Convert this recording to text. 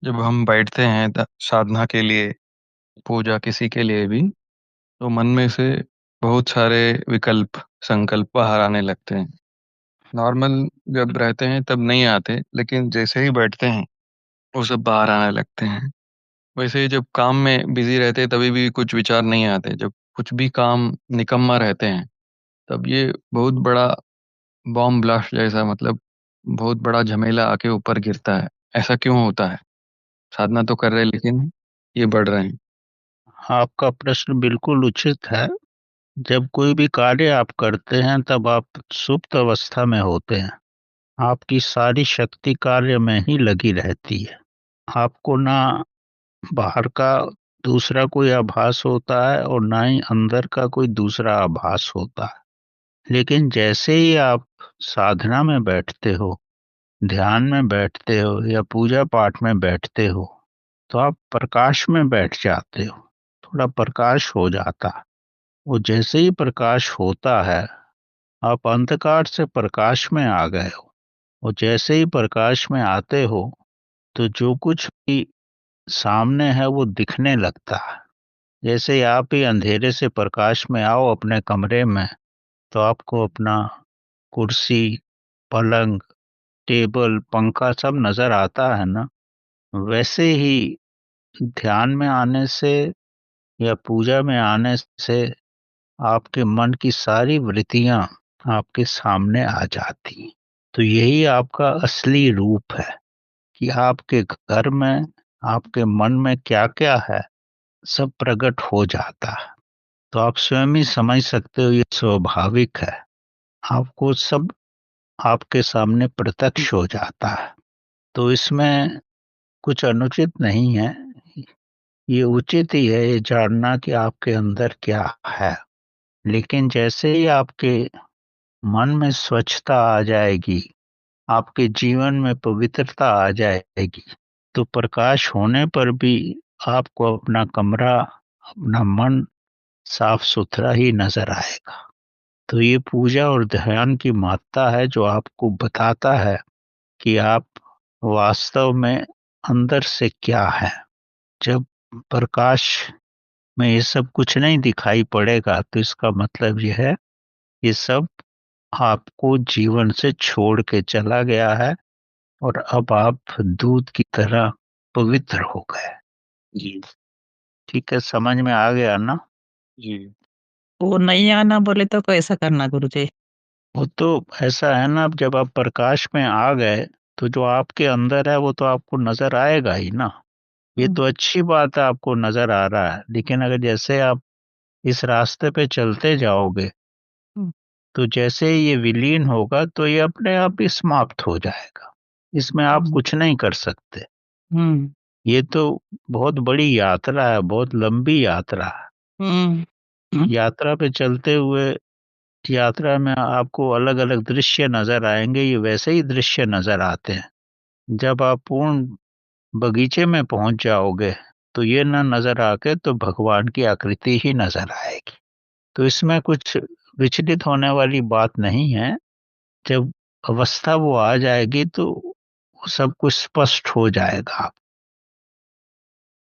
जब हम बैठते हैं साधना के लिए, पूजा किसी के लिए भी, तो मन में से बहुत सारे विकल्प, संकल्प बाहर आने लगते हैं। नॉर्मल जब रहते हैं तब नहीं आते, लेकिन जैसे ही बैठते हैं वो सब बाहर आने लगते हैं। वैसे ही जब काम में बिजी रहते हैं तभी भी कुछ विचार नहीं आते। जब कुछ भी काम निकम्मा रहते हैं तब ये बहुत बड़ा बॉम्ब ब्लास्ट जैसा, मतलब बहुत बड़ा झमेला आके ऊपर गिरता है। ऐसा क्यों होता है? साधना तो कर रहे हैं लेकिन ये बढ़ रहे हैं। आपका प्रश्न बिल्कुल उचित है। जब कोई भी कार्य आप करते हैं तब आप सुप्त अवस्था में होते हैं। आपकी सारी शक्ति कार्य में ही लगी रहती है। आपको ना बाहर का दूसरा कोई आभास होता है और ना ही अंदर का कोई दूसरा आभास होता है। लेकिन जैसे ही आप साधना में बैठते हो, ध्यान में बैठते हो या पूजा पाठ में बैठते हो, तो आप प्रकाश में बैठ जाते हो। थोड़ा प्रकाश हो जाता है। वो जैसे ही प्रकाश होता है, आप अंधकार से प्रकाश में आ गए हो। और जैसे ही प्रकाश में आते हो, तो जो कुछ भी सामने है वो दिखने लगता है। जैसे ही आप ही अंधेरे से प्रकाश में आओ अपने कमरे में, तो आपको अपना कुर्सी, पलंग, टेबल, पंखा सब नजर आता है ना। वैसे ही ध्यान में आने से या पूजा में आने से आपके मन की सारी वृत्तियां आपके सामने आ जाती हैं। तो यही आपका असली रूप है कि आपके घर में, आपके मन में क्या क्या है, सब प्रकट हो जाता है। तो आप स्वयं ही समझ सकते हो ये स्वाभाविक है। आपको सब आपके सामने प्रत्यक्ष हो जाता है। तो इसमें कुछ अनुचित नहीं है। ये उचित ही है ये जानना कि आपके अंदर क्या है। लेकिन जैसे ही आपके मन में स्वच्छता आ जाएगी, आपके जीवन में पवित्रता आ जाएगी, तो प्रकाश होने पर भी आपको अपना कमरा, अपना मन साफ सुथरा ही नजर आएगा। तो ये पूजा और ध्यान की महत्ता है जो आपको बताता है कि आप वास्तव में अंदर से क्या है। जब प्रकाश में ये सब कुछ नहीं दिखाई पड़ेगा, तो इसका मतलब यह है ये सब आपको जीवन से छोड़ के चला गया है और अब आप दूध की तरह पवित्र हो गए। जी। ठीक है, समझ में आ गया ना। जी। वो नहीं आना बोले तो कैसा करना गुरुजी? वो तो ऐसा है ना, अब जब आप प्रकाश में आ गए, तो जो आपके अंदर है वो तो आपको नजर आएगा ही ना। ये हुँ, तो अच्छी बात है, आपको नजर आ रहा है। लेकिन अगर जैसे आप इस रास्ते पे चलते जाओगे, हुँ, तो जैसे ही ये विलीन होगा तो ये अपने आप ही समाप्त हो जाएगा। इसमें आप हुँ, कुछ नहीं कर सकते। हुँ, ये तो बहुत बड़ी यात्रा है, बहुत लंबी यात्रा है। हुँ, हुँ, यात्रा पे चलते हुए यात्रा में आपको अलग-अलग दृश्य नज़र आएँगे, ये वैसे ही दृश्य नज़र आते हैं। जब आप पूर्ण बगीचे में पहुँच जाओगे, तो ये ना नज़र आके तो भगवान की आकृति ही नज़र आएगी। तो इसमें कुछ विचलित होने वाली बात नहीं है। जब अवस्था वो आ जाएगी तो सब कुछ स्पष्ट हो जाएगा।